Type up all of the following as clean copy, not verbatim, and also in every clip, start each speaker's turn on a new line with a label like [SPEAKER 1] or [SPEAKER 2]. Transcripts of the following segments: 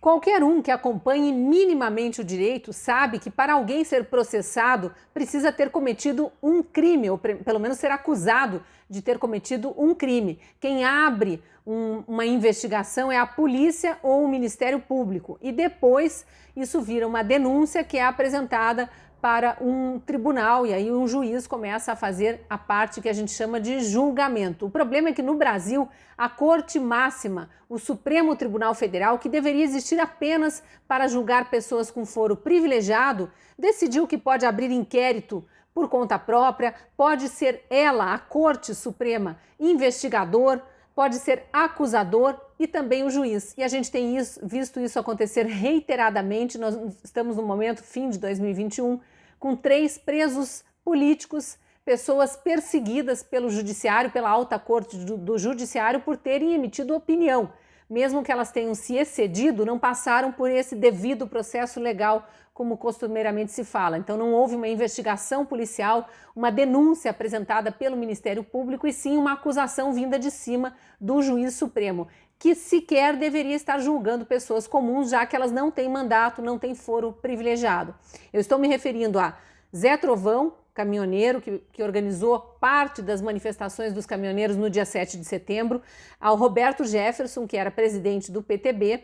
[SPEAKER 1] Qualquer um que acompanhe minimamente o direito sabe que para alguém ser processado precisa ter cometido um crime, ou pelo menos ser acusado de ter cometido um crime. Quem abre uma investigação é a polícia ou o Ministério Público e depois isso vira uma denúncia que é apresentada para um tribunal e aí um juiz começa a fazer a parte que a gente chama de julgamento. O problema é que no Brasil, a Corte Máxima, o Supremo Tribunal Federal, que deveria existir apenas para julgar pessoas com foro privilegiado, decidiu que pode abrir inquérito por conta própria, pode ser ela, a Corte Suprema, investigador, pode ser acusador e também o juiz. E a gente tem visto isso acontecer reiteradamente. Nós estamos no momento, fim de 2021, com 3 presos políticos, pessoas perseguidas pelo judiciário, pela alta corte do judiciário por terem emitido opinião. Mesmo que elas tenham se excedido, não passaram por esse devido processo legal, como costumeiramente se fala. Então não houve uma investigação policial, uma denúncia apresentada pelo Ministério Público e sim uma acusação vinda de cima do juiz supremo, que sequer deveria estar julgando pessoas comuns, já que elas não têm mandato, não têm foro privilegiado. Eu estou me referindo a Zé Trovão, caminhoneiro, que organizou parte das manifestações dos caminhoneiros no dia 7 de setembro, ao Roberto Jefferson, que era presidente do PTB,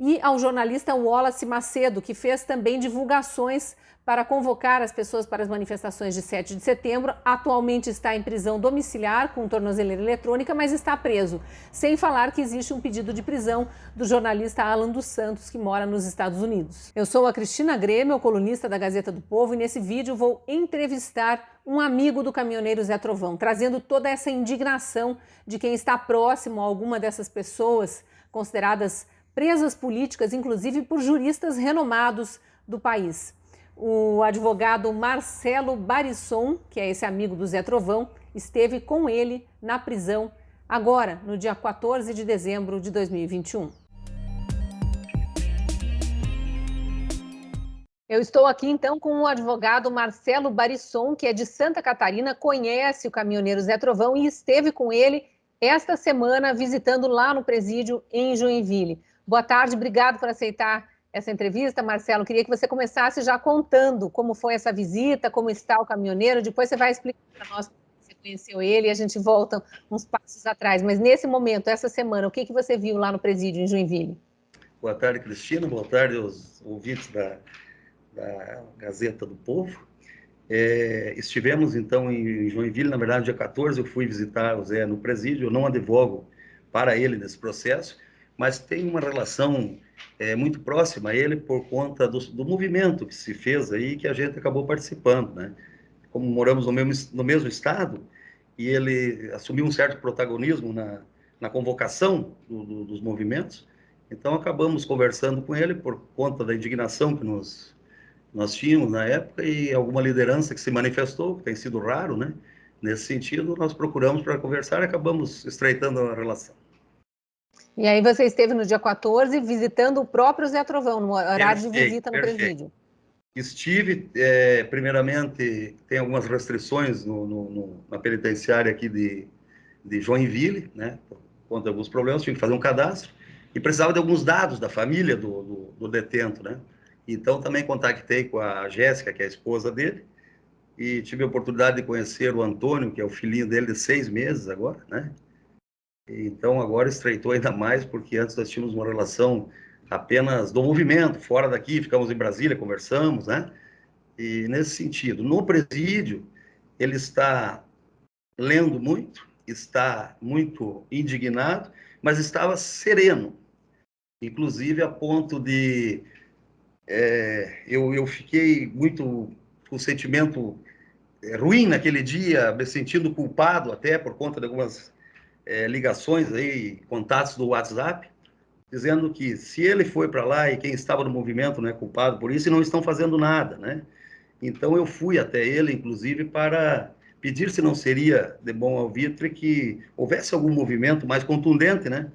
[SPEAKER 1] e ao jornalista Wallace Macedo, que fez também divulgações para convocar as pessoas para as manifestações de 7 de setembro. Atualmente está em prisão domiciliar com tornozeleira eletrônica, mas está preso. Sem falar que existe um pedido de prisão do jornalista Alan dos Santos, que mora nos Estados Unidos. Eu sou a Cristina Grêmio, colunista da Gazeta do Povo, e nesse vídeo vou entrevistar um amigo do caminhoneiro Zé Trovão, trazendo toda essa indignação de quem está próximo a alguma dessas pessoas consideradas presas políticas, inclusive por juristas renomados do país. O advogado Marcelo Barisson, que é esse amigo do Zé Trovão, esteve com ele na prisão agora, no dia 14 de dezembro de 2021. Eu estou aqui então com o advogado Marcelo Barisson, que é de Santa Catarina, conhece o caminhoneiro Zé Trovão e esteve com ele esta semana visitando lá no presídio em Joinville. Boa tarde, obrigado por aceitar essa entrevista, Marcelo. Queria que você começasse já contando como foi essa visita, como está o caminhoneiro. Depois você vai explicar para nós como você conheceu ele e a gente volta uns passos atrás. Mas nesse momento, essa semana, o que você viu lá no presídio em Joinville?
[SPEAKER 2] Boa tarde, Cristina. Boa tarde aos ouvintes da Gazeta do Povo. Estivemos, então, em Joinville. Na verdade, dia 14, eu fui visitar o Zé no presídio. Eu não advogo para ele nesse processo, mas tem uma relação muito próxima a ele por conta do movimento que se fez aí, que a gente acabou participando, né? Como moramos no mesmo estado, e ele assumiu um certo protagonismo na convocação dos movimentos, então acabamos conversando com ele por conta da indignação que nós tínhamos na época e alguma liderança que se manifestou, que tem sido raro, né? Nesse sentido, nós procuramos para conversar e acabamos estreitando a relação.
[SPEAKER 1] E aí você esteve no dia 14 visitando o próprio Zé Trovão, no horário de visita no presídio.
[SPEAKER 2] Estive, primeiramente, tem algumas restrições na penitenciária aqui de Joinville, né? Por conta de alguns problemas, tive que fazer um cadastro e precisava de alguns dados da família do detento, né? Então, também contactei com a Jéssica, que é a esposa dele, e tive a oportunidade de conhecer o Antônio, que é o filhinho dele de 6 meses agora, né? Então, agora estreitou ainda mais, porque antes nós tínhamos uma relação apenas do movimento, fora daqui, ficamos em Brasília, conversamos, né? E nesse sentido, no presídio, ele está lendo muito, está muito indignado, mas estava sereno, inclusive a ponto de... eu fiquei muito com um sentimento ruim naquele dia, me sentindo culpado até por conta de algumas ligações aí, contatos do WhatsApp, dizendo que se ele foi para lá e quem estava no movimento não é culpado por isso e não estão fazendo nada, né? Então eu fui até ele, inclusive, para pedir se não seria de bom alvitre que houvesse algum movimento mais contundente, né?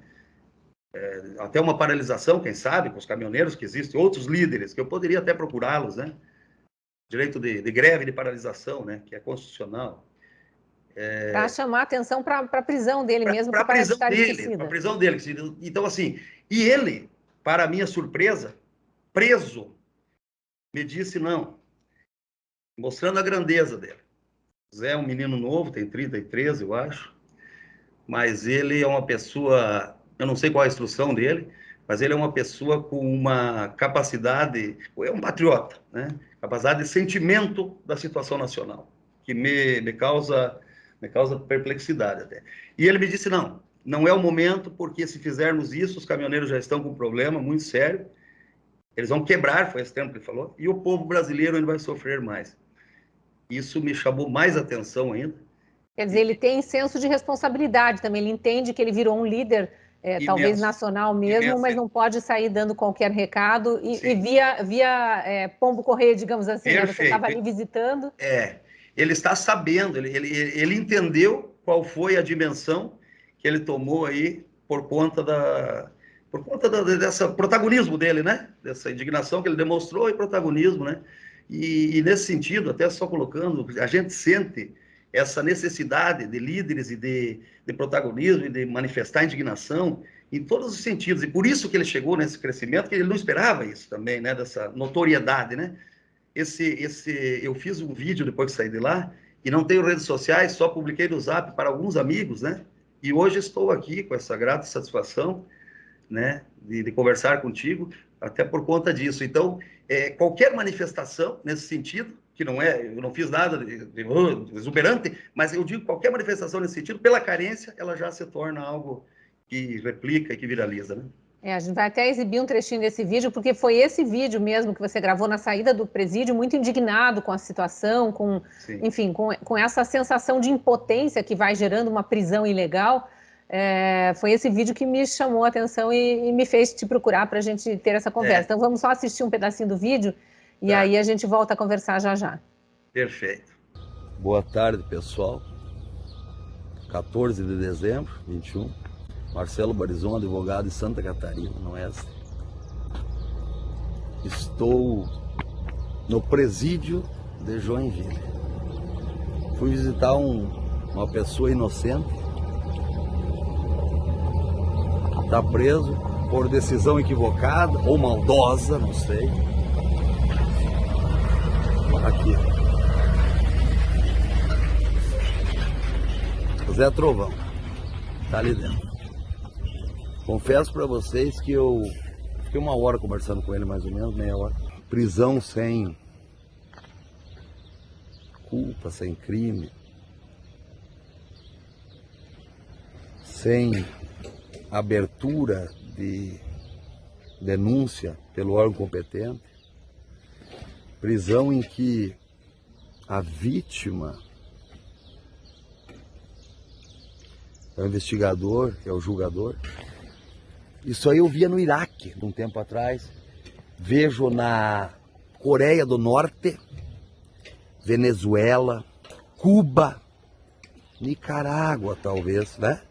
[SPEAKER 2] Até uma paralisação, quem sabe, com os caminhoneiros, que existem outros líderes, que eu poderia até procurá-los, né? Direito de greve, de paralisação, né? Que é constitucional.
[SPEAKER 1] Para chamar atenção para a prisão dele mesmo,
[SPEAKER 2] para
[SPEAKER 1] que parece estar
[SPEAKER 2] Para
[SPEAKER 1] esquecida.
[SPEAKER 2] a prisão dele. Então, assim, e ele para minha surpresa, preso, me disse não, mostrando a grandeza dele. Zé é um menino novo, tem 33, eu acho, mas ele é uma pessoa, eu não sei qual é a instrução dele, mas ele é uma pessoa com uma capacidade, é um patriota, né? Capacidade de sentimento da situação nacional, que me causa perplexidade até. E ele me disse, não é o momento, porque se fizermos isso, os caminhoneiros já estão com um problema muito sério, eles vão quebrar, foi esse termo que ele falou, e o povo brasileiro ele vai sofrer mais. Isso me chamou mais atenção ainda.
[SPEAKER 1] Quer dizer, ele tem senso de responsabilidade também, ele entende que ele virou um líder, talvez
[SPEAKER 2] Imenso,
[SPEAKER 1] nacional mesmo,
[SPEAKER 2] imenso.
[SPEAKER 1] mas não pode sair dando qualquer recado e
[SPEAKER 2] Sim.
[SPEAKER 1] via pombo correio, digamos assim, né? Você estava ali
[SPEAKER 2] Perfeito.
[SPEAKER 1] visitando.
[SPEAKER 2] Ele está sabendo, ele entendeu qual foi a dimensão que ele tomou aí por conta dessa protagonismo dele, né? Dessa indignação que ele demonstrou e protagonismo, né? E nesse sentido, até só colocando, a gente sente essa necessidade de líderes e de protagonismo e de manifestar indignação em todos os sentidos. E por isso que ele chegou nesse crescimento, que ele não esperava isso também, né? Dessa notoriedade, né? Eu fiz um vídeo depois que saí de lá, e não tenho redes sociais, só publiquei no Zap para alguns amigos, né? E hoje estou aqui com essa grata satisfação, né? De conversar contigo, até por conta disso. Então, qualquer manifestação nesse sentido, que não é, eu não fiz nada de exuberante, mas eu digo qualquer manifestação nesse sentido, pela carência, ela já se torna algo que replica e que viraliza, né?
[SPEAKER 1] A gente vai até exibir um trechinho desse vídeo, porque foi esse vídeo mesmo que você gravou na saída do presídio, muito indignado com a situação, enfim, com essa sensação de impotência que vai gerando uma prisão ilegal. Foi esse vídeo que me chamou a atenção e me fez te procurar para a gente ter essa conversa. Então vamos só assistir um pedacinho do vídeo e aí a gente volta a conversar já já.
[SPEAKER 2] Perfeito.
[SPEAKER 3] Boa tarde, pessoal. 14 de dezembro, 21. Marcelo Barizon, advogado de Santa Catarina, no Oeste. Estou no presídio de Joinville. Fui visitar uma pessoa inocente. Está preso por decisão equivocada ou maldosa, não sei. Aqui. Zé Trovão. Está ali dentro. Confesso para vocês que eu fiquei uma hora conversando com ele, mais ou menos, meia hora. Prisão sem culpa, sem crime, sem abertura de denúncia pelo órgão competente. Prisão em que a vítima é o investigador, é o julgador. Isso aí eu via no Iraque, um tempo atrás. Vejo na Coreia do Norte, Venezuela, Cuba, Nicarágua, talvez, né?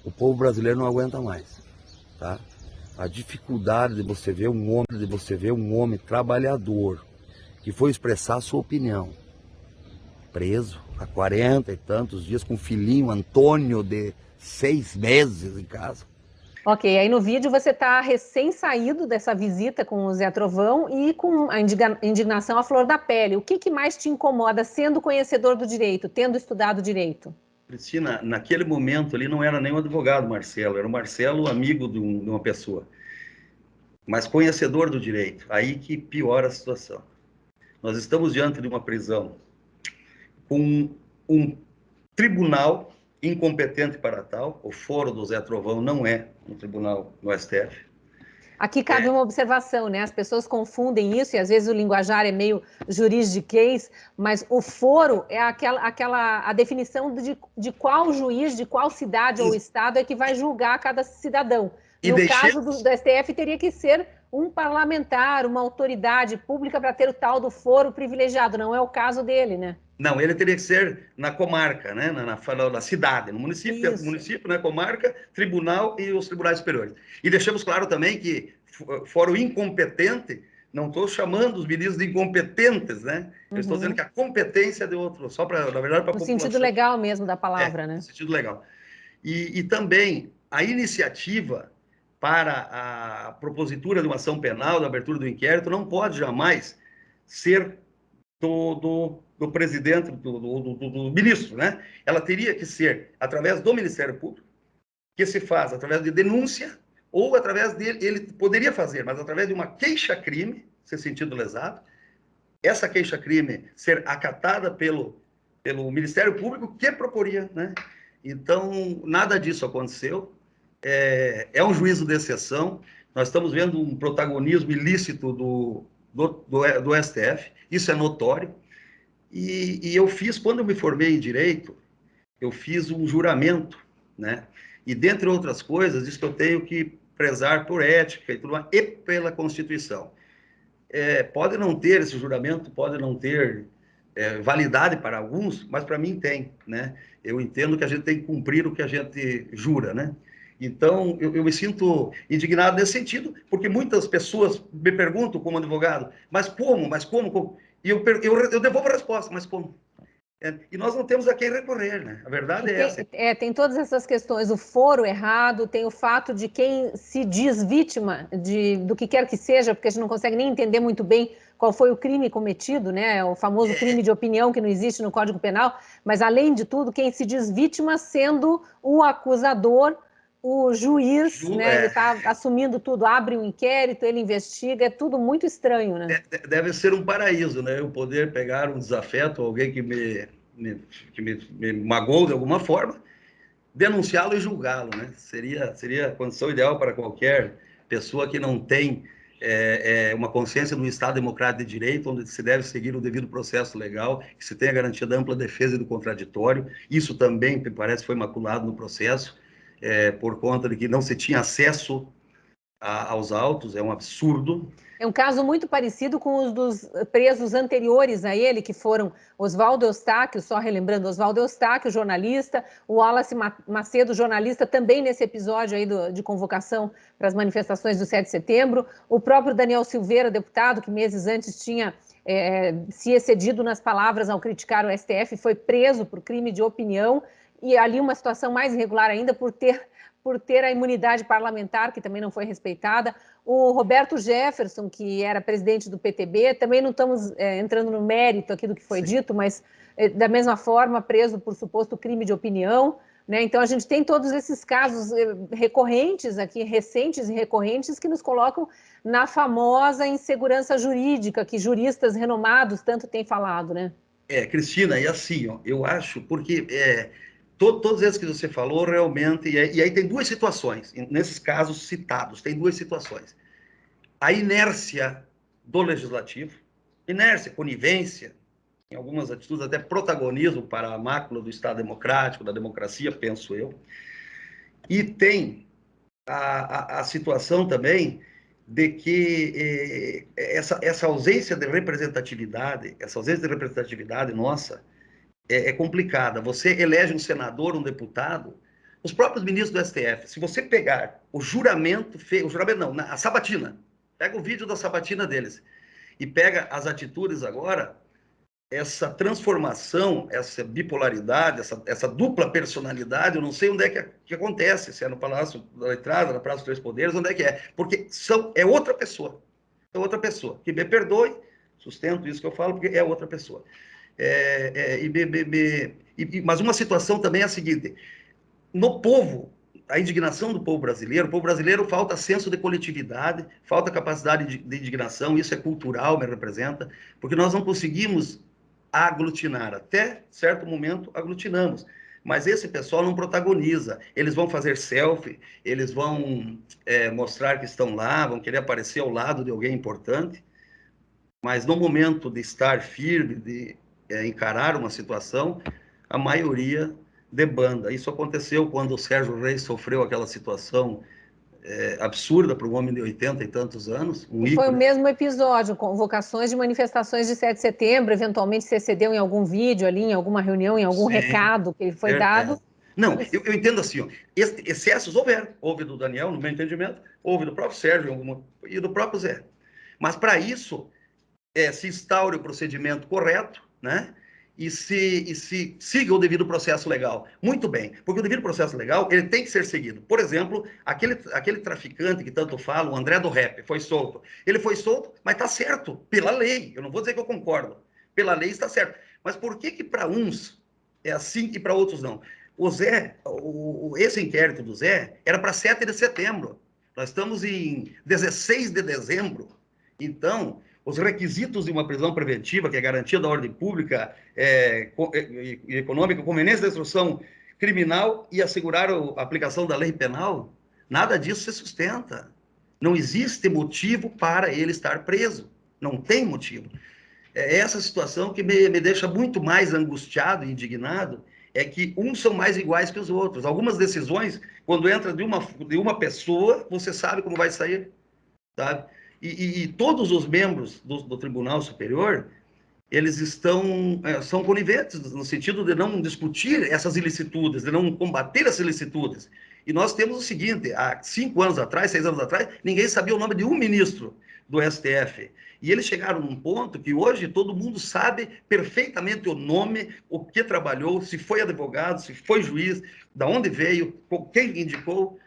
[SPEAKER 3] O povo brasileiro não aguenta mais, tá? A dificuldade de você ver um homem trabalhador que foi expressar a sua opinião, preso há 40 e tantos dias com um filhinho Antônio de 6 meses em casa.
[SPEAKER 1] Ok, aí no vídeo você está recém-saído dessa visita com o Zé Trovão e com a indignação à flor da pele. O que mais te incomoda sendo conhecedor do direito, tendo estudado direito?
[SPEAKER 2] Cristina, naquele momento ali não era nem o advogado Marcelo, era o Marcelo amigo de uma pessoa, mas conhecedor do direito. Aí que piora a situação. Nós estamos diante de uma prisão com um tribunal incompetente para tal. O foro do Zé Trovão não é um tribunal no STF.
[SPEAKER 1] Aqui cabe uma observação, né? As pessoas confundem isso e às vezes o linguajar é meio juridiquês, mas o foro é a definição de qual juiz, de qual cidade ou estado é que vai julgar cada cidadão. No caso do STF, teria que ser um parlamentar, uma autoridade pública para ter o tal do foro privilegiado. Não é o caso dele, né?
[SPEAKER 2] Não, ele teria que ser na comarca, né? na cidade, no município, município, né? Comarca, tribunal e os tribunais superiores. E deixamos claro também que fórum incompetente, não estou chamando os ministros de incompetentes, né? Eu estou dizendo que a competência é de outro, só para, na verdade, para a população.
[SPEAKER 1] No sentido legal mesmo da palavra, né?
[SPEAKER 2] No sentido legal. E também a iniciativa para a propositura de uma ação penal, da abertura do inquérito, não pode jamais ser do presidente, do ministro, né? Ela teria que ser através do Ministério Público, que se faz através de denúncia, ou através dele, ele poderia fazer, mas através de uma queixa-crime, se sentido lesado, essa queixa-crime ser acatada pelo Ministério Público, que proporia, né? Então, nada disso aconteceu. É um juízo de exceção. Nós estamos vendo um protagonismo ilícito do STF, isso é notório. E eu fiz, quando eu me formei em Direito, eu fiz um juramento, né? E, dentre outras coisas, diz que eu tenho que prezar por ética e tudo mais, e pela Constituição. Pode não ter esse juramento, pode não ter validade para alguns, mas para mim tem, né? Eu entendo que a gente tem que cumprir o que a gente jura, né? Então, eu me sinto indignado nesse sentido, porque muitas pessoas me perguntam, como advogado, mas como? E eu devolvo a resposta, mas como? E nós não temos a quem recorrer, né? A verdade é essa.
[SPEAKER 1] Tem todas essas questões, o foro errado, tem o fato de quem se diz vítima do que quer que seja, porque a gente não consegue nem entender muito bem qual foi o crime cometido, né? O famoso crime de opinião que não existe no Código Penal, mas, além de tudo, quem se diz vítima sendo o acusador, o juiz, né? Ele está assumindo tudo, abre um inquérito, ele investiga, é tudo muito estranho, né?
[SPEAKER 2] Deve ser um paraíso, né? Eu poder pegar um desafeto, alguém que me magoou de alguma forma, denunciá-lo e julgá-lo, né? Seria a condição ideal para qualquer pessoa que não tem uma consciência do Estado Democrático de Direito, onde se deve seguir o devido processo legal, que se tenha a garantia da ampla defesa e do contraditório. Isso também, me parece, foi maculado no processo, por conta de que não se tinha acesso aos autos, é um absurdo.
[SPEAKER 1] É um caso muito parecido com os dos presos anteriores a ele, que foram Oswaldo Eustáquio, só relembrando, Oswaldo Eustáquio, jornalista, o Wallace Macedo, jornalista, também nesse episódio aí de convocação para as manifestações do 7 de setembro, o próprio Daniel Silveira, deputado, que meses antes tinha se excedido nas palavras ao criticar o STF, foi preso por crime de opinião, e ali uma situação mais irregular ainda por ter a imunidade parlamentar, que também não foi respeitada. O Roberto Jefferson, que era presidente do PTB, também não estamos entrando no mérito aqui do que foi dito, mas da mesma forma preso por suposto crime de opinião, né? Então a gente tem todos esses casos recorrentes aqui, recentes e recorrentes, que nos colocam na famosa insegurança jurídica, que juristas renomados tanto têm falado, né?
[SPEAKER 2] Cristina, e assim, ó, eu acho, porque todos esses que você falou, realmente, e aí tem duas situações, nesses casos citados, tem duas situações. A inércia do legislativo, inércia, conivência, em algumas atitudes até protagonismo para a mácula do Estado Democrático, da democracia, penso eu. E tem a situação também de que essa ausência de representatividade, nossa, é complicada. Você elege um senador, um deputado, os próprios ministros do STF, se você pegar o juramento, a sabatina, pega o vídeo da sabatina deles e pega as atitudes agora, essa transformação, essa bipolaridade, essa dupla personalidade, eu não sei onde é que acontece, se é no Palácio da Letrada, na Praça dos Três Poderes, onde é que é, porque é outra pessoa, que me perdoe, sustento isso que eu falo, porque é outra pessoa. Mas uma situação também é a seguinte, no povo, a indignação do povo brasileiro falta senso de coletividade, falta capacidade de indignação, isso é cultural, me representa, porque nós não conseguimos aglutinar, até certo momento aglutinamos, mas esse pessoal não protagoniza, eles vão fazer selfie, eles vão mostrar que estão lá, vão querer aparecer ao lado de alguém importante, mas no momento de estar firme, de encarar uma situação, a maioria debanda. Isso aconteceu quando o Sérgio Reis sofreu aquela situação absurda para um homem de 80 e tantos anos.
[SPEAKER 1] Foi o mesmo episódio, convocações de manifestações de 7 de setembro, eventualmente se excedeu em algum vídeo ali, em alguma reunião, em algum recado que foi dado.
[SPEAKER 2] Não, eu entendo assim, ó, excessos houveram. Houve do Daniel, no meu entendimento, houve do próprio Sérgio e do próprio Zé. Mas para isso, se instaure o procedimento correto, né? e se siga o devido processo legal. Muito bem, porque o devido processo legal, ele tem que ser seguido. Por exemplo, aquele traficante que tanto fala, o André do Rap, foi solto. Ele foi solto, mas está certo, pela lei. Eu não vou dizer que eu concordo. Pela lei está certo. Mas por que para uns é assim e para outros não? O Zé, esse inquérito do Zé era para 7 de setembro. Nós estamos em 16 de dezembro. Então, os requisitos de uma prisão preventiva, que é garantia da ordem pública e econômica, conveniência da instrução criminal e assegurar a aplicação da lei penal, nada disso se sustenta. Não existe motivo para ele estar preso. Não tem motivo. É essa situação que me deixa muito mais angustiado e indignado, é que uns são mais iguais que os outros. Algumas decisões, quando entra de uma pessoa, você sabe como vai sair, sabe? E todos os membros do Tribunal Superior, eles são coniventes, no sentido de não discutir essas ilicitudes, de não combater essas ilicitudes. E nós temos o seguinte, há 5 anos atrás, 6 anos atrás, ninguém sabia o nome de um ministro do STF. E eles chegaram num ponto que hoje todo mundo sabe perfeitamente o nome, o que trabalhou, se foi advogado, se foi juiz, de onde veio, quem indicou.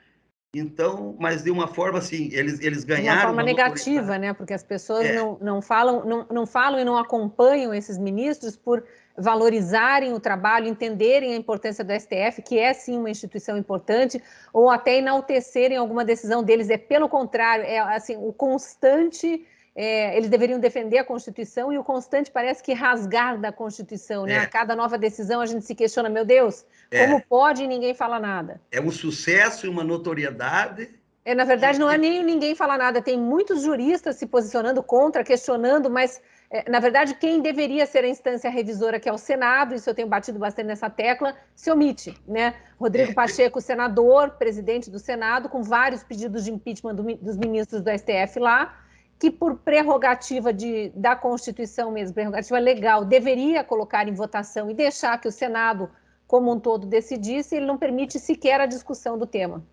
[SPEAKER 2] Então, mas de uma forma assim, eles ganharam...
[SPEAKER 1] De uma forma negativa, né? Porque as pessoas não falam e não acompanham esses ministros por valorizarem o trabalho, entenderem a importância do STF, que é sim uma instituição importante, ou até enaltecerem alguma decisão deles. É pelo contrário, é assim, o constante... eles deveriam defender a Constituição e o constante parece que rasgar da Constituição, né? A cada nova decisão a gente se questiona, meu Deus, como pode e ninguém fala nada?
[SPEAKER 2] É um sucesso e uma notoriedade.
[SPEAKER 1] Na verdade, não é nem ninguém falar nada, tem muitos juristas se posicionando contra, questionando, mas, na verdade, quem deveria ser a instância revisora, que é o Senado, isso eu tenho batido bastante nessa tecla, se omite, né? Rodrigo Pacheco, senador, presidente do Senado, com vários pedidos de impeachment dos ministros do STF lá, que por prerrogativa da Constituição mesmo, prerrogativa legal, deveria colocar em votação e deixar que o Senado, como um todo, decidisse, ele não permite sequer a discussão do tema.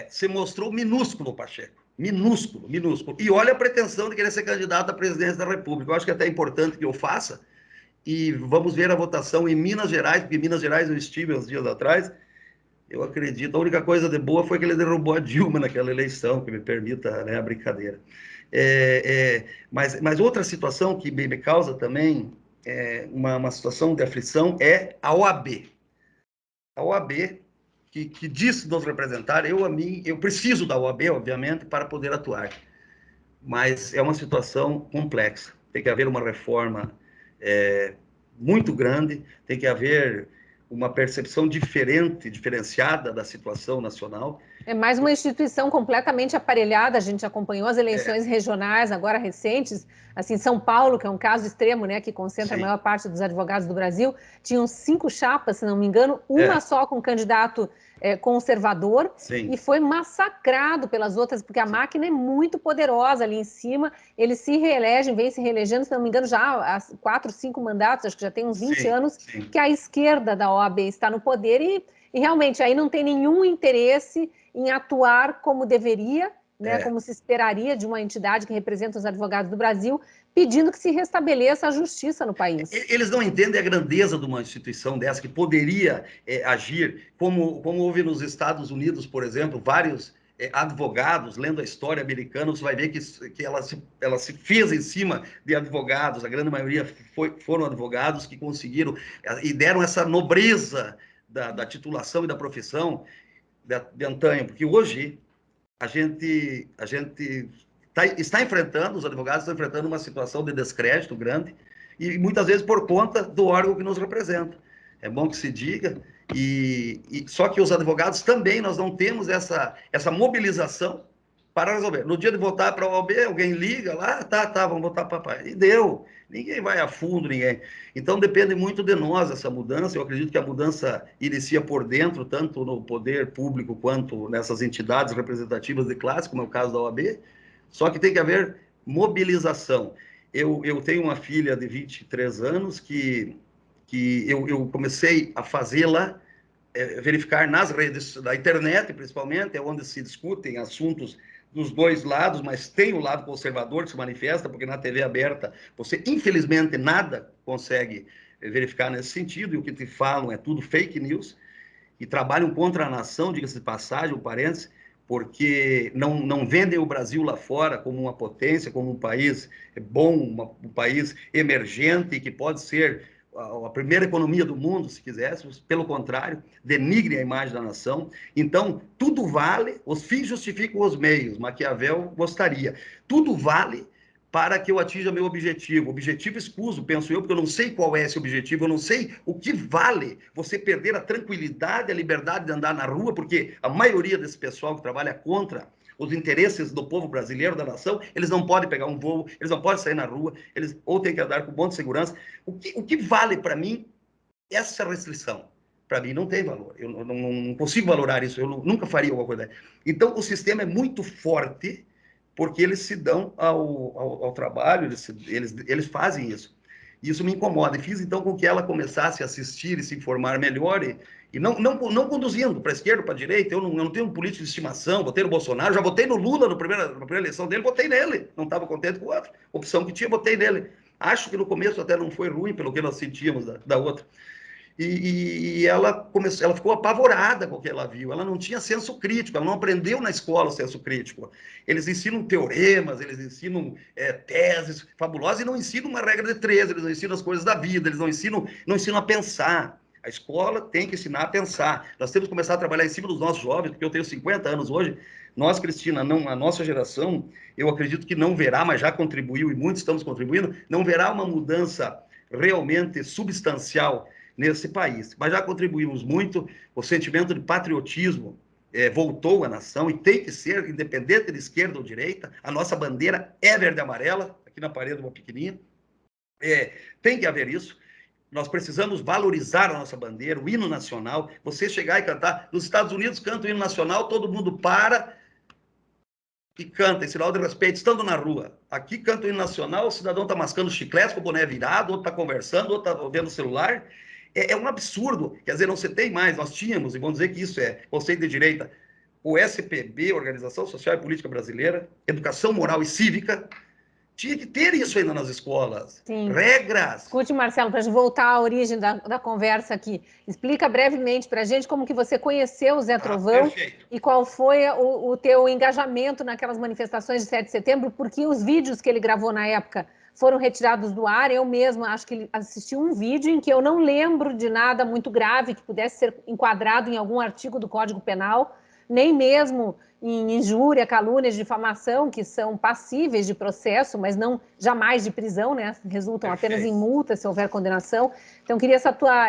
[SPEAKER 2] Se mostrou minúsculo, Pacheco. Minúsculo, minúsculo. E olha a pretensão de querer ser candidato à presidência da República. Eu acho que é até importante que eu faça. E vamos ver a votação em Minas Gerais, porque em Minas Gerais eu estive uns dias atrás. Eu acredito, a única coisa de boa foi que ele derrubou a Dilma naquela eleição, que me permita, né, a brincadeira. Mas outra situação que me causa também uma situação de aflição é a OAB. A OAB, que diz nos representar, eu preciso da OAB, obviamente, para poder atuar. Mas é uma situação complexa. Tem que haver uma reforma muito grande, tem que haver uma percepção diferenciada da situação nacional.
[SPEAKER 1] É mais uma instituição completamente aparelhada. A gente acompanhou as eleições regionais, agora recentes, assim, São Paulo, que é um caso extremo, né, que concentra a maior parte dos advogados do Brasil, tinham 5 chapas, se não me engano, uma só com candidato conservador, e foi massacrado pelas outras, porque a máquina é muito poderosa ali em cima. Eles se reelegem, vêm se reelegendo, se não me engano, já há 4, 5 mandatos, acho que já tem uns 20 anos, que a esquerda da OAB está no poder, e realmente aí não tem nenhum interesse em atuar como deveria, né, como se esperaria de uma entidade que representa os advogados do Brasil, pedindo que se restabeleça a justiça no país.
[SPEAKER 2] Eles não entendem a grandeza de uma instituição dessa, que poderia agir, como houve nos Estados Unidos, por exemplo, vários advogados, lendo a história americana, você vai ver que ela se fez em cima de advogados, a grande maioria foram advogados que conseguiram e deram essa nobreza da titulação e da profissão de antanho, porque hoje a gente está enfrentando, os advogados estão enfrentando uma situação de descrédito grande, e muitas vezes por conta do órgão que nos representa. É bom que se diga, só que os advogados também, nós não temos essa mobilização para resolver. No dia de votar para a OAB, alguém liga lá, vamos votar para papai. E deu. Ninguém vai a fundo, ninguém. Então, depende muito de nós essa mudança. Eu acredito que a mudança inicia por dentro, tanto no poder público quanto nessas entidades representativas de classe, como é o caso da OAB. Só que tem que haver mobilização. Eu tenho uma filha de 23 anos que eu comecei a fazê-la verificar nas redes da internet, principalmente, é onde se discutem assuntos dos dois lados, mas tem o lado conservador que se manifesta, porque na TV aberta você, infelizmente, nada consegue verificar nesse sentido, e o que te falam é tudo fake news, e trabalham contra a nação, diga-se de passagem, um parênteses, porque não vendem o Brasil lá fora como uma potência, como um país bom, um país emergente, que pode ser a primeira economia do mundo, se quiséssemos. Pelo contrário, denigrem a imagem da nação. Então, tudo vale, os fins justificam os meios, Maquiavel gostaria. Tudo vale para que eu atinja meu objetivo. Objetivo escuso, penso eu, porque eu não sei qual é esse objetivo, eu não sei o que vale você perder a tranquilidade, a liberdade de andar na rua, porque a maioria desse pessoal que trabalha contra os interesses do povo brasileiro, da nação, eles não podem pegar um voo, eles não podem sair na rua, eles ou têm que andar com um monte de segurança. O que vale para mim essa restrição? Para mim não tem valor, eu não consigo valorar isso, eu nunca faria alguma coisa. Então o sistema é muito forte, porque eles se dão ao trabalho, eles fazem isso. E isso me incomoda. E fiz, então, com que ela começasse a assistir e se informar melhor, e não conduzindo para a esquerda ou para a direita. Eu não tenho um político de estimação, votei no Bolsonaro, já votei no Lula na primeira eleição dele, votei nele. Não estava contente com a outra opção que tinha, votei nele. Acho que no começo até não foi ruim, pelo que nós sentíamos da outra. E ela ficou apavorada com o que ela viu. Ela não tinha senso crítico, ela não aprendeu na escola o senso crítico. Eles ensinam teoremas, eles ensinam teses fabulosas e não ensinam uma regra de três, eles não ensinam as coisas da vida, eles não ensinam a pensar. A escola tem que ensinar a pensar. Nós temos que começar a trabalhar em cima dos nossos jovens, porque eu tenho 50 anos hoje. Nós, Cristina, a nossa geração, eu acredito que não verá, mas já contribuiu e muitos estamos contribuindo, não verá uma mudança realmente substancial nesse país. Mas já contribuímos muito, o sentimento de patriotismo voltou à nação e tem que ser, independente de esquerda ou direita. A nossa bandeira é verde e amarela, aqui na parede uma pequenininha. Tem que haver isso. Nós precisamos valorizar a nossa bandeira, o hino nacional. Você chegar e cantar, nos Estados Unidos canta o hino nacional, todo mundo para e canta, em sinal de respeito, estando na rua. Aqui canta o hino nacional, o cidadão está mascando chiclete com o boné virado, outro está conversando, outro está vendo o celular. É um absurdo. Quer dizer, não se tem mais. Nós tínhamos, e vamos dizer que isso é conceito de direita, o SPB, Organização Social e Política Brasileira, Educação Moral e Cívica, tinha que ter isso ainda nas escolas.
[SPEAKER 1] Sim.
[SPEAKER 2] Regras.
[SPEAKER 1] Escute, Marcelo, para a gente voltar à origem da conversa aqui, explica brevemente para a gente como que você conheceu o Zé Trovão e qual foi o teu engajamento naquelas manifestações de 7 de setembro, porque os vídeos que ele gravou na época foram retirados do ar. Eu mesma acho que ele assistiu um vídeo em que eu não lembro de nada muito grave que pudesse ser enquadrado em algum artigo do Código Penal, nem mesmo em injúria, calúnia, difamação, que são passíveis de processo, mas não jamais de prisão, né? Resultam apenas em multa se houver condenação. Então, queria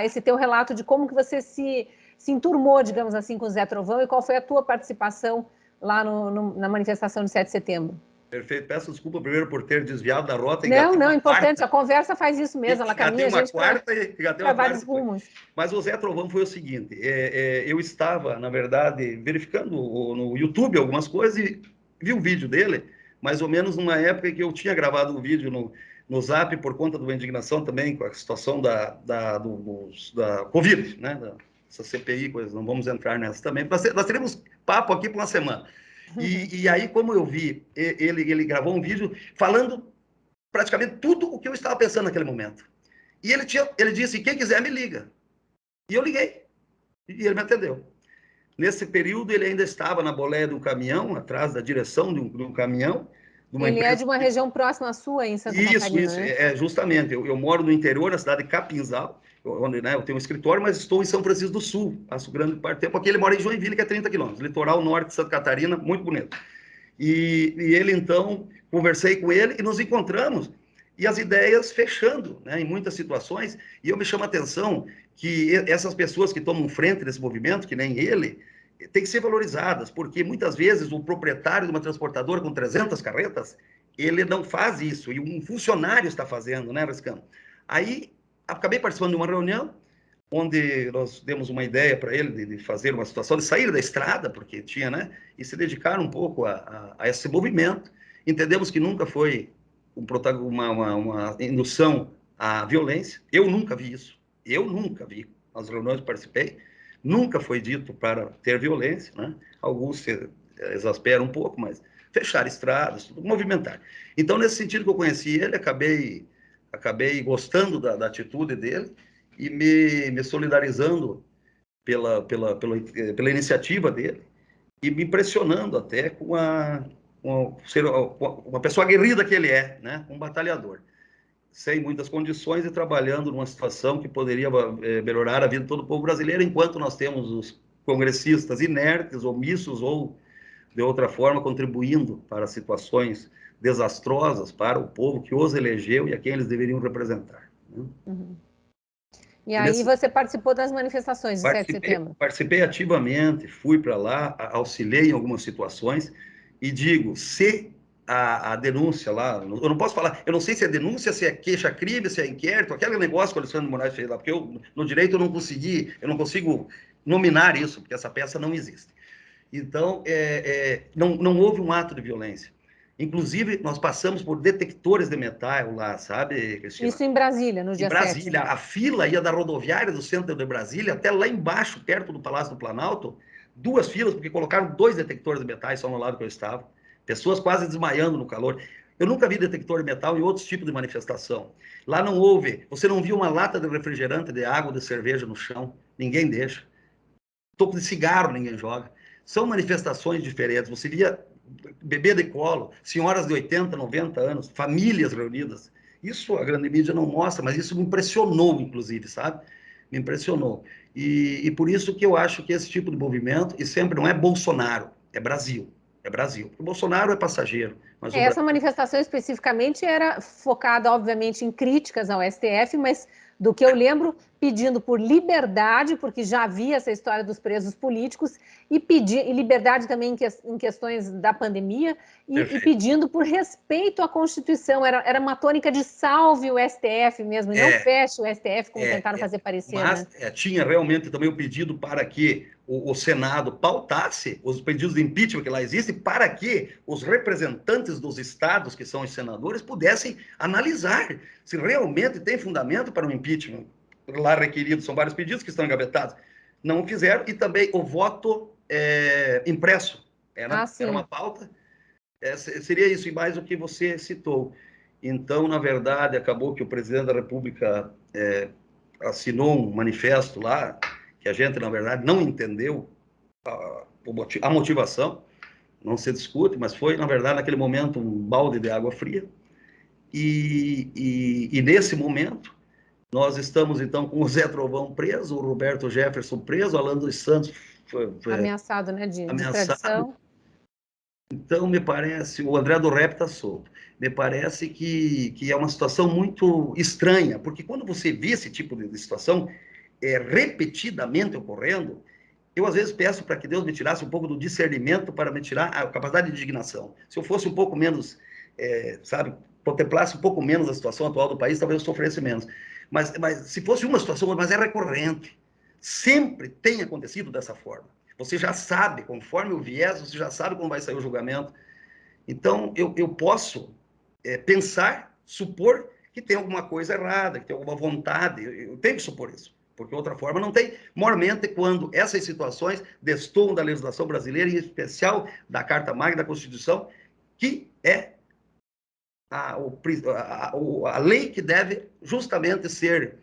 [SPEAKER 1] esse teu relato de como que você se enturmou, digamos assim, com o Zé Trovão e qual foi a tua participação lá na manifestação de 7 de setembro.
[SPEAKER 2] Perfeito. Peço desculpa primeiro por ter desviado da rota.
[SPEAKER 1] Não, importante. Quarta. A conversa faz isso mesmo. Ela caminha
[SPEAKER 2] a gente para
[SPEAKER 1] vários rumos.
[SPEAKER 2] Mas o Zé Trovão foi o seguinte. Eu estava, na verdade, verificando no YouTube algumas coisas e vi um vídeo dele, mais ou menos numa época em que eu tinha gravado um vídeo no Zap por conta de uma indignação também com a situação da Covid, né? Essa CPI, coisas. Não vamos entrar nessa também. Nós teremos papo aqui por uma semana. E aí, como eu vi, ele gravou um vídeo falando praticamente tudo o que eu estava pensando naquele momento. E ele disse, quem quiser me liga. E eu liguei. E ele me atendeu. Nesse período, ele ainda estava na boleia de um caminhão, atrás da direção de um caminhão.
[SPEAKER 1] Ele é de uma região próxima à sua, em Santa Catarina,
[SPEAKER 2] Isso,
[SPEAKER 1] né?
[SPEAKER 2] Justamente. Eu moro no interior, na cidade de Capinzal, onde, né, eu tenho um escritório, mas estou em São Francisco do Sul, passo grande parte do tempo. Aqui ele mora em Joinville, que é 30 quilômetros, litoral norte de Santa Catarina, muito bonito. E ele, então, conversei com ele e nos encontramos, e as ideias fechando, né, em muitas situações, e eu me chamo a atenção que essas pessoas que tomam frente desse movimento, que nem ele, tem que ser valorizadas, porque muitas vezes o proprietário de uma transportadora com 300 carretas, ele não faz isso, e um funcionário está fazendo, né, Riscano? Aí, acabei participando de uma reunião, onde nós demos uma ideia para ele de fazer uma situação, de sair da estrada, porque tinha, né, e se dedicar um pouco a esse movimento. Entendemos que nunca foi uma indução à violência, eu nunca vi isso, nas reuniões que participei, nunca foi dito para ter violência, né? Alguns se exasperam um pouco, mas fechar estradas, tudo, movimentar. Então, nesse sentido que eu conheci ele, acabei acabei gostando da atitude dele e me solidarizando pela iniciativa dele e me impressionando até ser uma pessoa aguerrida que ele é, né? Um batalhador, sem muitas condições e trabalhando numa situação que poderia melhorar a vida de todo o povo brasileiro, enquanto nós temos os congressistas inertes, omissos ou, de outra forma, contribuindo para situações desastrosas para o povo que os elegeu e a quem eles deveriam representar. Né?
[SPEAKER 1] Uhum. E aí você participou das manifestações de 7 de setembro?
[SPEAKER 2] Participei ativamente, fui para lá, auxiliei em algumas situações e digo, se a denúncia lá, eu não posso falar, eu não sei se é denúncia, se é queixa-crime, se é inquérito, aquele negócio que o Alexandre de Moraes fez lá, porque no direito eu não consigo nominar isso, porque essa peça não existe. Então, não houve um ato de violência. Inclusive, nós passamos por detectores de metal lá, sabe, Cristina?
[SPEAKER 1] Isso em Brasília, no dia 7.
[SPEAKER 2] Em Brasília. A fila ia da rodoviária do centro de Brasília até lá embaixo, perto do Palácio do Planalto, 2 filas, porque colocaram 2 detectores de metais só no lado que eu estava. Pessoas quase desmaiando no calor. Eu nunca vi detector de metal em outros tipos de manifestação. Lá não houve, você não viu uma lata de refrigerante, de água, de cerveja no chão. Ninguém deixa. Topo de cigarro ninguém joga. São manifestações diferentes. Você via bebê de colo, senhoras de 80, 90 anos, famílias reunidas. Isso a grande mídia não mostra, mas isso me impressionou, inclusive, sabe? Me impressionou. E por isso que eu acho que esse tipo de movimento, e sempre não é Bolsonaro, é Brasil. É Brasil. Porque o Bolsonaro é passageiro. Mas
[SPEAKER 1] Essa manifestação especificamente era focada, obviamente, em críticas ao STF, mas do que eu lembro, pedindo por liberdade, porque já havia essa história dos presos políticos, e liberdade também em questões da pandemia, e pedindo por respeito à Constituição. Era uma tônica de salve o STF mesmo, e não feche o STF, como tentaram fazer parecer.
[SPEAKER 2] Mas tinha realmente também o pedido para que o Senado pautasse os pedidos de impeachment que lá existem, para que os representantes dos estados, que são os senadores, pudessem analisar se realmente tem fundamento para um impeachment. Lá requerido, são vários pedidos que estão engavetados. Não fizeram, e também o voto impresso. Era uma pauta. Seria isso, e mais o que você citou. Então, na verdade, acabou que o presidente da República assinou um manifesto lá, que a gente, na verdade, não entendeu a motivação, não se discute, mas foi, na verdade, naquele momento, um balde de água fria. E nesse momento, nós estamos, então, com o Zé Trovão preso, o Roberto Jefferson preso, o Alan dos Santos foi
[SPEAKER 1] ameaçado, né, de extradição.
[SPEAKER 2] Então, me parece, o André do Rep está solto. Me parece que é uma situação muito estranha, porque quando você vê esse tipo de situação repetidamente ocorrendo, eu às vezes peço para que Deus me tirasse um pouco do discernimento para me tirar a capacidade de indignação. Se eu fosse um pouco menos, sabe, contemplasse um pouco menos a situação atual do país, talvez eu sofresse menos. Mas se fosse uma situação, mas é recorrente. Sempre tem acontecido dessa forma. Você já sabe, conforme o viés, você já sabe como vai sair o julgamento. Então, eu posso pensar, supor que tem alguma coisa errada, que tem alguma vontade. Eu tenho que supor isso, porque outra forma não tem. Mormente quando essas situações destoam da legislação brasileira, em especial da Carta Magna da Constituição, que é a lei que deve justamente ser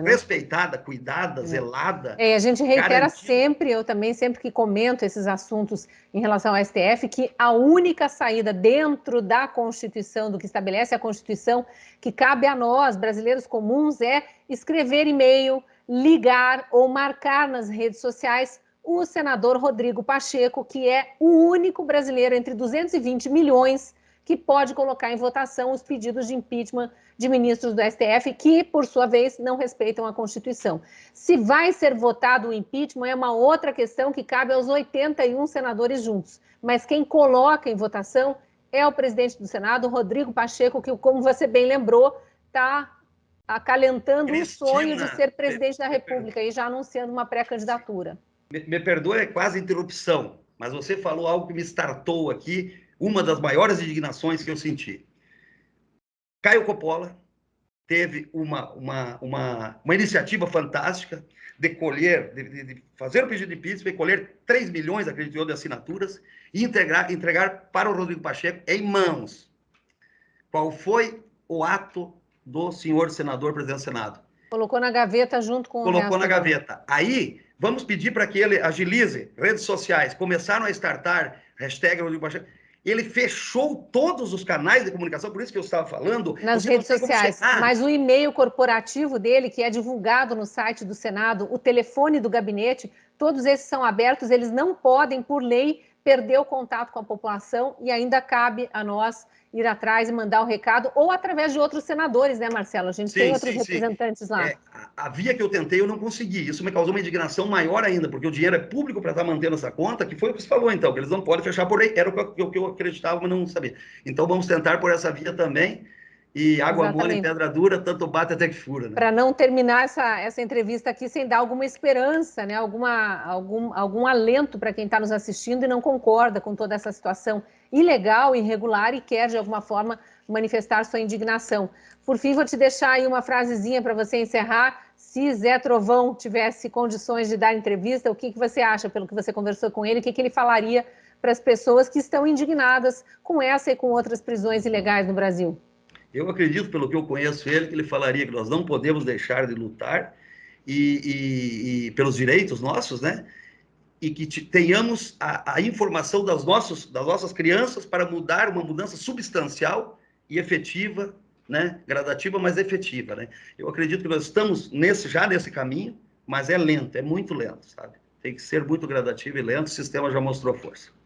[SPEAKER 2] respeitada, cuidada, zelada.
[SPEAKER 1] A gente reitera sempre, eu também sempre que comento esses assuntos em relação ao STF, que a única saída dentro da Constituição, do que estabelece a Constituição, que cabe a nós, brasileiros comuns, é escrever e-mail, ligar ou marcar nas redes sociais o senador Rodrigo Pacheco, que é o único brasileiro entre 220 milhões que pode colocar em votação os pedidos de impeachment de ministros do STF, que, por sua vez, não respeitam a Constituição. Se vai ser votado o impeachment é uma outra questão que cabe aos 81 senadores juntos. Mas quem coloca em votação é o presidente do Senado, Rodrigo Pacheco, que, como você bem lembrou, está acalentando o sonho de ser presidente da República e já anunciando uma pré-candidatura.
[SPEAKER 2] Me perdoe, é quase interrupção, mas você falou algo que me startou aqui, uma das maiores indignações que eu senti. Caio Coppola teve uma iniciativa fantástica de colher, de fazer o pedido de impeachment, colher 3 milhões, acredito eu, de assinaturas e entregar para o Rodrigo Pacheco em mãos. Qual foi o ato do senhor senador, presidente do Senado.
[SPEAKER 1] Colocou na gaveta junto com o
[SPEAKER 2] Colocou
[SPEAKER 1] resto
[SPEAKER 2] na gaveta. Aí, vamos pedir para que ele agilize redes sociais. Começaram a startar hashtag Rodrigo Pacheco. Ele fechou todos os canais de comunicação, por isso que eu estava falando.
[SPEAKER 1] Nas redes sociais. Mas o e-mail corporativo dele, que é divulgado no site do Senado, o telefone do gabinete, todos esses são abertos, eles não podem, por lei, perder o contato com a população e ainda cabe a nós ir atrás e mandar o recado, ou através de outros senadores, né, Marcelo? A gente tem outros representantes lá.
[SPEAKER 2] A via que eu tentei, eu não consegui. Isso me causou uma indignação maior ainda, porque o dinheiro é público para estar mantendo essa conta, que foi o que você falou, então, que eles não podem fechar por lei. Era o que eu acreditava, mas não sabia. Então, vamos tentar por essa via também. E água mole em pedra dura, tanto bate até que fura. Né?
[SPEAKER 1] Para não terminar essa entrevista aqui sem dar alguma esperança, né? algum alento para quem está nos assistindo e não concorda com toda essa situação ilegal, irregular e quer, de alguma forma, manifestar sua indignação. Por fim, vou te deixar aí uma frasezinha para você encerrar. Se Zé Trovão tivesse condições de dar entrevista, o que você acha, pelo que você conversou com ele, o que ele falaria para as pessoas que estão indignadas com essa e com outras prisões ilegais no Brasil?
[SPEAKER 2] Eu acredito, pelo que eu conheço ele, que ele falaria que nós não podemos deixar de lutar e pelos direitos nossos, né? E que tenhamos a informação das nossas crianças para mudar uma mudança substancial e efetiva, né? Gradativa, mas efetiva, né? Eu acredito que nós estamos já nesse caminho, mas é lento, é muito lento, sabe? Tem que ser muito gradativo e lento, o sistema já mostrou força.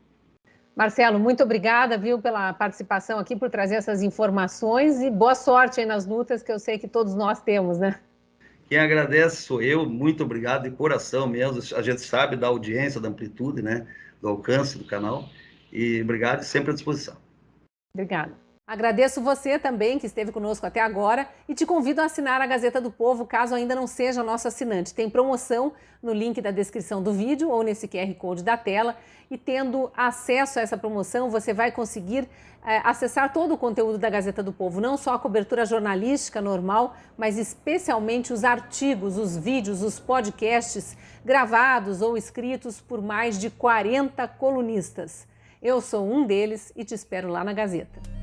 [SPEAKER 1] Marcelo, muito obrigada, viu, pela participação aqui, por trazer essas informações e boa sorte aí nas lutas que eu sei que todos nós temos, né?
[SPEAKER 2] Quem agradece sou eu, muito obrigado de coração mesmo, a gente sabe da audiência, da amplitude, né, do alcance do canal, e obrigado e sempre à disposição.
[SPEAKER 1] Obrigada. Agradeço você também que esteve conosco até agora e te convido a assinar a Gazeta do Povo, caso ainda não seja nosso assinante. Tem promoção no link da descrição do vídeo ou nesse QR Code da tela e tendo acesso a essa promoção você vai conseguir acessar todo o conteúdo da Gazeta do Povo, não só a cobertura jornalística normal, mas especialmente os artigos, os vídeos, os podcasts gravados ou escritos por mais de 40 colunistas. Eu sou um deles e te espero lá na Gazeta.